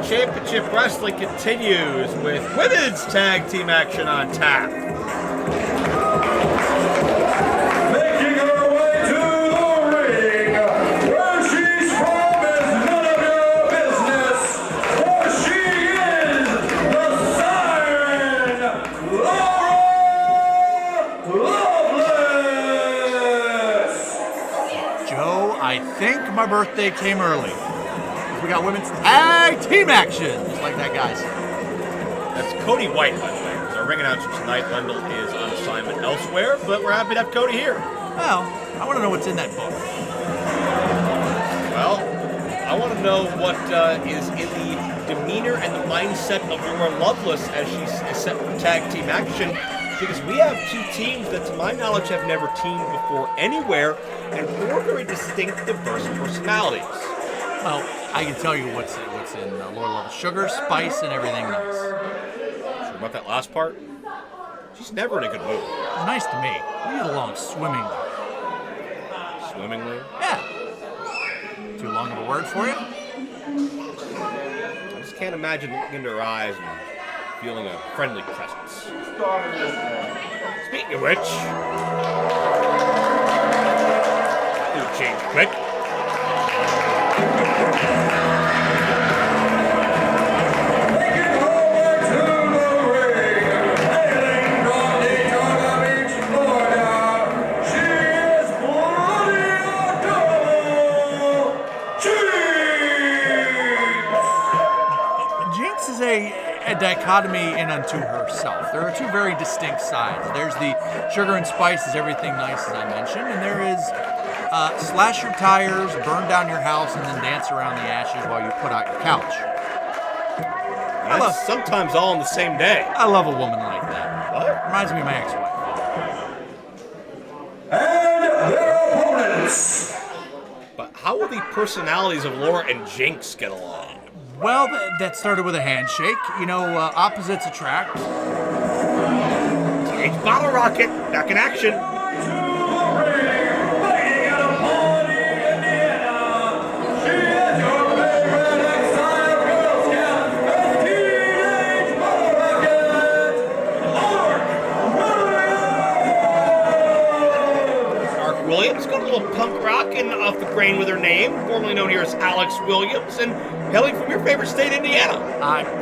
Championship Wrestling continues with women's tag team action on tap. Making her way to the ring, where she's from is none of your business, for she is the Siren, Loveless! Joe, I think my birthday came early. We got women's tag team action, just like that guy said. That's Cody White, by the way. As our ring announcer tonight, Wendell is on assignment elsewhere, but we're happy to have Cody here. Well, I want to know what's in that book. Well, I want to know what is in the demeanor and the mindset of Laura Loveless as she's set for tag team action, because we have two teams that, to my knowledge, have never teamed before anywhere, and four very distinct, diverse personalities. Well, I can tell you what's in Laura Loveless. Sugar, spice, and everything nice. Sure about that last part? She's never in a good mood. Nice to me. We get along swimmingly. Swimmingly? Yeah. Too long of a word for you? I just can't imagine looking into her eyes and feeling a friendly presence. Speaking of which, it'll change quick. Jinx is a dichotomy in unto herself. There are two very distinct sides. There's the sugar and spice is everything nice, as I mentioned, and there is slash your tires, burn down your house, and then dance around the ashes while you put out your couch. That's sometimes all in the same day. I love a woman like that. What? Reminds me of my ex-wife. And their opponents. But how will the personalities of Laura and Jinx get along? Well, that started with a handshake. You know, opposites attract. Teenage Bottle Rocket, back in action. Williams got a little punk rockin' off the grain with her name, formerly known here as Alex Williams, and hailing from your favorite state, Indiana.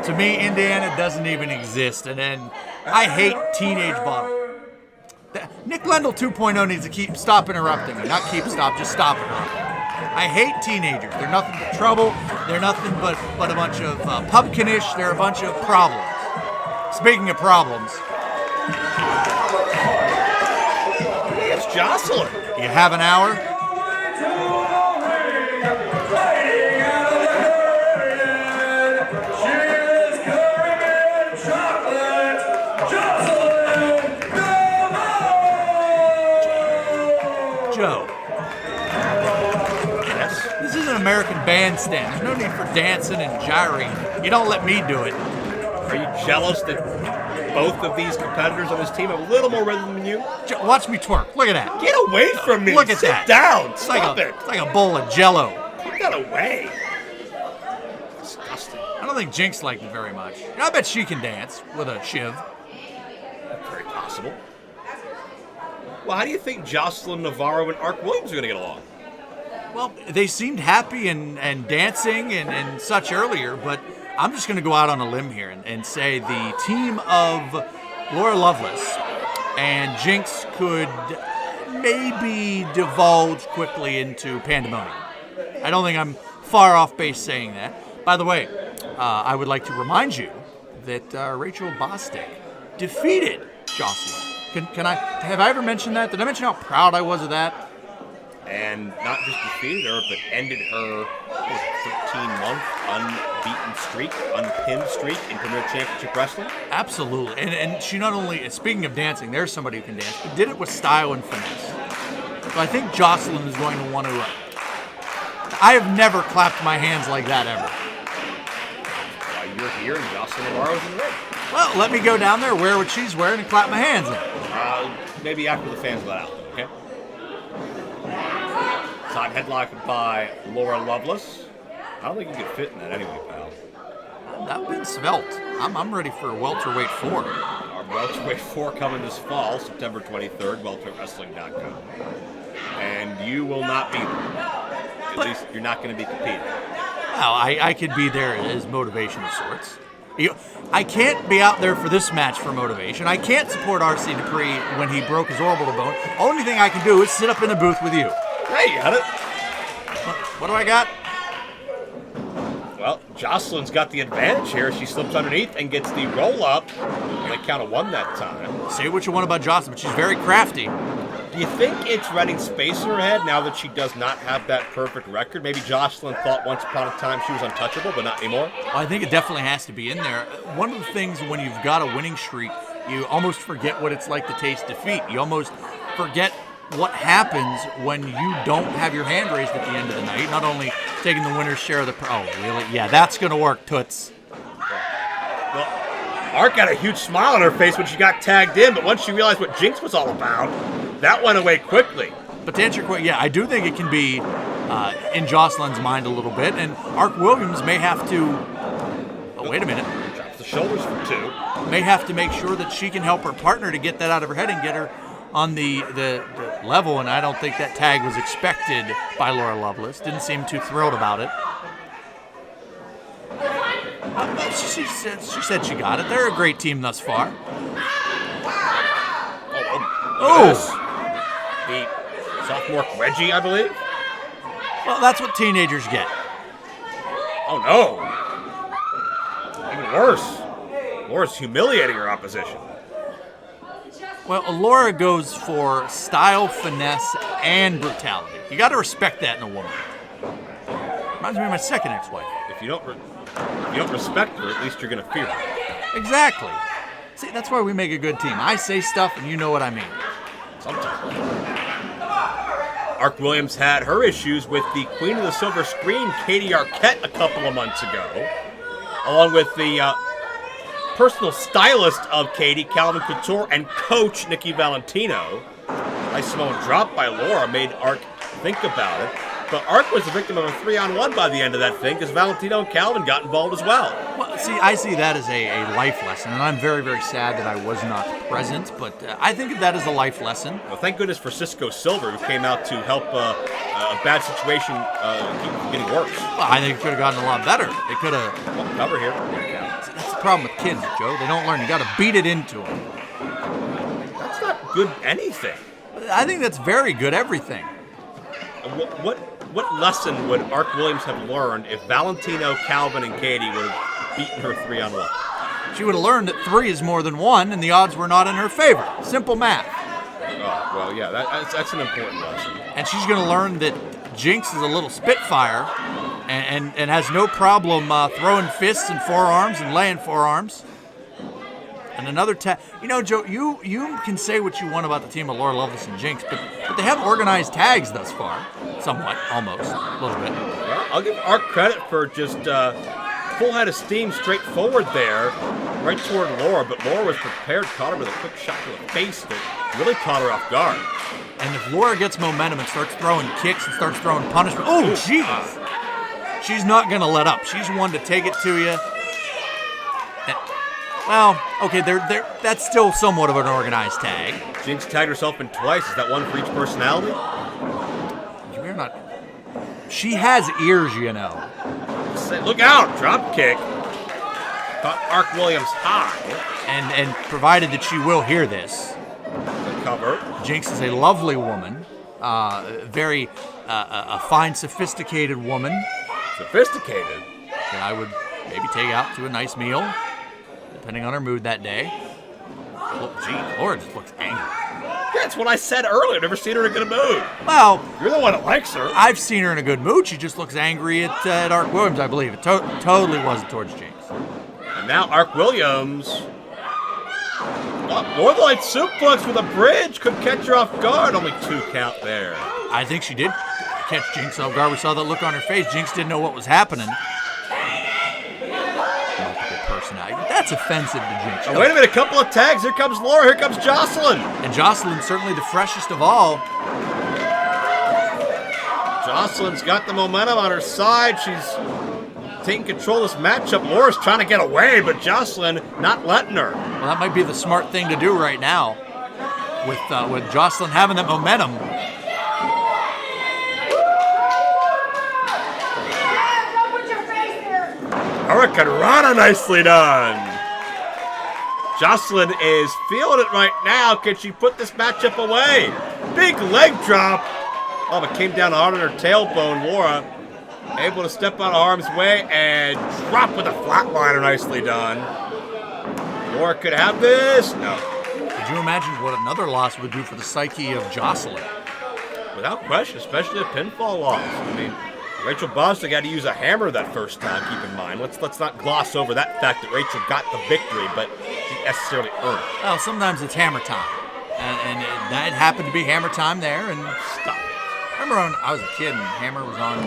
To me, Indiana doesn't even exist, and then I hate teenage bottle. Nick Lendl 2.0 needs to stop interrupting me. Not stop, just stop interrupting. I hate teenagers. They're nothing but trouble. They're nothing but a bunch of pumpkinish. They're a bunch of problems. Speaking of problems, it's Joseline. You have an hour? Joe. Yes? This is an American bandstand. There's no need for dancing and gyrating. You don't let me do it. Are you jealous that both of these competitors on this team have a little more rhythm than you? Watch me twerk. Look at that. Get away from me. Look at Sit that. down. It's Stop it. It's like a bowl of Jell-O. Put that away. Disgusting. I don't think Jinx liked it very much. I bet she can dance with a shiv. Very possible. Well, how do you think Joseline Navarro and Ark Williams are going to get along? Well, they seemed happy and dancing and such earlier, but I'm just going to go out on a limb here and say the team of Laura Loveless and Jinx could maybe divulge quickly into pandemonium. I don't think I'm far off base saying that. By the way, I would like to remind you that Rachel Bostic defeated Joseline. Have I ever mentioned that? Did I mention how proud I was of that? And not just defeated her, but ended her 13-month unbeaten streak, unpinned streak in Premier Championship Wrestling? Absolutely. And she not only, speaking of dancing, there's somebody who can dance, but did it with style and finesse. So I think Joseline is going to want to... I have never clapped my hands like that ever. You're here and Joseline Navarro's in the ring. Well, let me go down there, wear what she's wearing, and clap my hands in. Maybe after the fans let out, okay? Side headlock by Laura Loveless. I don't think you could fit in that anyway, pal. I've been svelte. I'm ready for welterweight 4. Our welterweight 4 coming this fall, September 23rd, welterweightwrestling.com. And you will not be there. At least you're not going to be competing. Well, I could be there as motivation of sorts. I can't be out there for this match for motivation. I can't support R.C. Dupree when he broke his orbital bone. Only thing I can do is sit up in the booth with you. Hey, you got it. What do I got? Well, Joseline's got the advantage here. She slips underneath and gets the roll up. They count of 1 that time. Say what you want about Jocelyn, but she's very crafty. Do you think it's running space in her head now that she does not have that perfect record? Maybe Joseline thought once upon a time she was untouchable, but not anymore? Well, I think it definitely has to be in there. One of the things when you've got a winning streak, you almost forget what it's like to taste defeat. You almost forget what happens when you don't have your hand raised at the end of the night. Not only taking the winner's share of the... Oh, really? Yeah, that's going to work, Toots. Well, Art got a huge smile on her face when she got tagged in, but once she realized what Jinx was all about, that went away quickly. But to answer your question, yeah, I do think it can be in Joseline's mind a little bit, and Ark Williams may have to... Oh, wait a minute. Drops the shoulders for 2. May have to make sure that she can help her partner to get that out of her head and get her on the level, and I don't think that tag was expected by Laura Loveless. Didn't seem too thrilled about it. She said she got it. They're a great team thus far. Oh! The sophomore wedgie, I believe? Well, that's what teenagers get. Oh, no. Even worse. Laura's humiliating her opposition. Well, Laura goes for style, finesse, and brutality. You got to respect that in a woman. Reminds me of my second ex-wife. If you don't respect her, at least you're going to fear her. Exactly. See, that's why we make a good team. I say stuff, and you know what I mean. Sometimes. Ark Williams had her issues with the Queen of the Silver Screen, Katie Arquette, a couple of months ago, along with the personal stylist of Katie, Calvin Couture, and coach Nikki Valentino. Nice Samoan drop by Laura made Ark think about it. But Ark was the victim of a 3-on-1 by the end of that thing because Valentino and Calvin got involved as well. Well, see, I see that as a life lesson, and I'm very, very sad that I was not present, but I think of that as a life lesson. Well, thank goodness for Cisco Silver, who came out to help a bad situation keep from getting worse. Well, I think it could have gotten a lot better. They could have... Well, cover here. See, that's the problem with kids, Joe. They don't learn. You got to beat it into them. That's not good anything. I think that's very good everything. What lesson would Ark Williams have learned if Valentino, Calvin, and Katie would have beaten her 3-on-1? She would have learned that 3 is more than 1, and the odds were not in her favor. Simple math. Oh, well, yeah, that's an important lesson. And she's going to learn that Jinx is a little spitfire and has no problem throwing fists and forearms and laying forearms. And another tag. You know, Joe, you can say what you want about the team of Laura Loveless and Jinx, but they have organized tags thus far. Somewhat, almost, a little bit. Well, I'll give Ark credit for just full head of steam straight forward there, right toward Laura, but Laura was prepared, caught her with a quick shot to the face that really caught her off guard. And if Laura gets momentum and starts throwing kicks and starts throwing punishment, oh, jeez! She's not going to let up. She's one to take it to you. And, well, okay, that's still somewhat of an organized tag. Jinx tagged herself in twice. Is that one for each personality? You're not... She has ears, you know. Say, look out! Drop kick. Caught Ark Williams high. And provided that she will hear this. The cover. Jinx is a lovely woman. Very a fine, sophisticated woman. Sophisticated? That I would maybe take out to a nice meal, depending on her mood that day. Oh, gee, Laura just looks angry. That's what I said earlier. I've never seen her in a good mood. Well, you're the one that likes her. I've seen her in a good mood. She just looks angry at Ark Williams, I believe. It totally wasn't towards Jinx. And now Ark Williams... Northern suplex with a bridge could catch her off guard. Only 2 count there. I think she did catch Jinx off guard. We saw that look on her face. Jinx didn't know what was happening. Multiple personality. That's offensive to Jinx. Oh, wait a minute. A couple of tags. Here comes Laura. Here comes Joseline. And Joseline's certainly the freshest of all. Joseline's got the momentum on her side. She's taking control of this matchup. Laura's trying to get away, but Joseline not letting her. Well, that might be the smart thing to do right now with Joseline having that momentum. Hurricane Rana, nicely done. Joseline is feeling it right now. Can she put this matchup away? Big leg drop. Oh, but came down hard on her tailbone. Laura able to step out of harm's way and drop with a flatliner. Nicely done. Laura could have this. No. Could you imagine what another loss would do for the psyche of Joseline? Without question, especially a pinfall loss. I mean, Rachel Bostic had to use a hammer that first time, keep in mind. Let's not gloss over that fact that Rachel got the victory, but she necessarily earned it. Well, sometimes it's hammer time. And that happened to be hammer time there. And Stop it. I remember when I was a kid and Hammer was on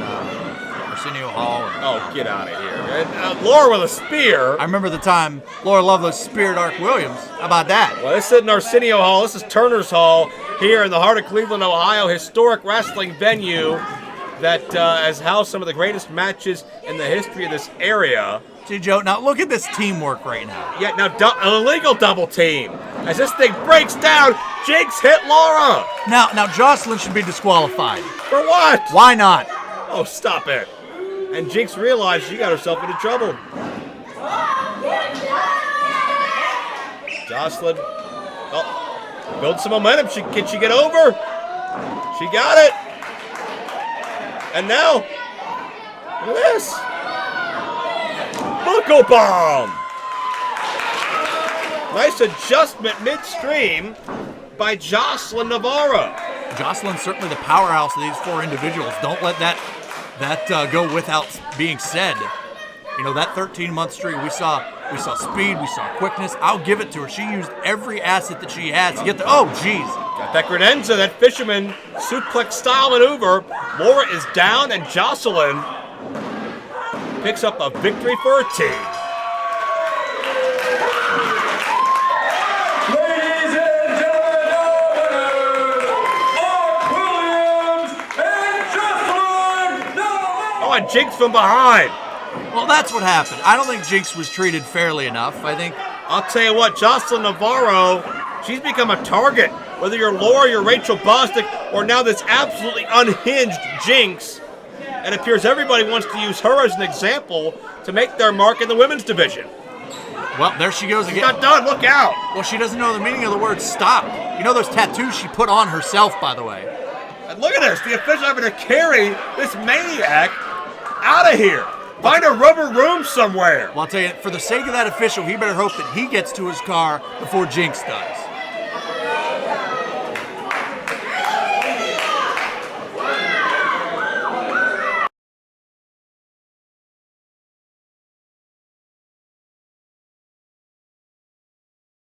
Arsenio Hall. Oh, get out of here. And, Laura with a spear. I remember the time Laura Loveless speared Ark Williams. How about that? Well, this isn't Arsenio Hall. This is Turner's Hall here in the heart of Cleveland, Ohio. Historic wrestling venue that has housed some of the greatest matches in the history of this area. See, Joe, now look at this teamwork right now. Yeah, now an illegal double team. As this thing breaks down, Jinx hit Laura. Now Joseline should be disqualified. For what? Why not? Oh, stop it. And Jinx realized she got herself into trouble. Joseline, oh, build some momentum. Can she get over? She got it. And now, look at this. Buckle bomb. Nice adjustment midstream by Joseline Navarro. Joseline's certainly the powerhouse of these four individuals. Don't let that go without being said. You know, that 13-month streak, we saw speed, we saw quickness. I'll give it to her. She used every asset that she had to get the. Oh, geez. Got that credenza, that fisherman suplex style maneuver. Laura is down, and Joseline picks up a victory for her team. Ladies and gentlemen, Ark Williams and Joseline Navarro. Oh, and Jinx from behind. Well, that's what happened. I don't think Jinx was treated fairly enough. I think. I'll tell you what, Joseline Navarro, she's become a target. Whether you're Laura, you're Rachel Bostic, or now this absolutely unhinged Jinx, it appears everybody wants to use her as an example to make their mark in the women's division. Well, there she goes She's again. not done, look out. Well, she doesn't know the meaning of the word stop. You know those tattoos she put on herself, by the way. And look at this, the official having to carry this maniac out of here. Find a rubber room somewhere. Well, I'll tell you, for the sake of that official, he better hope that he gets to his car before Jinx does.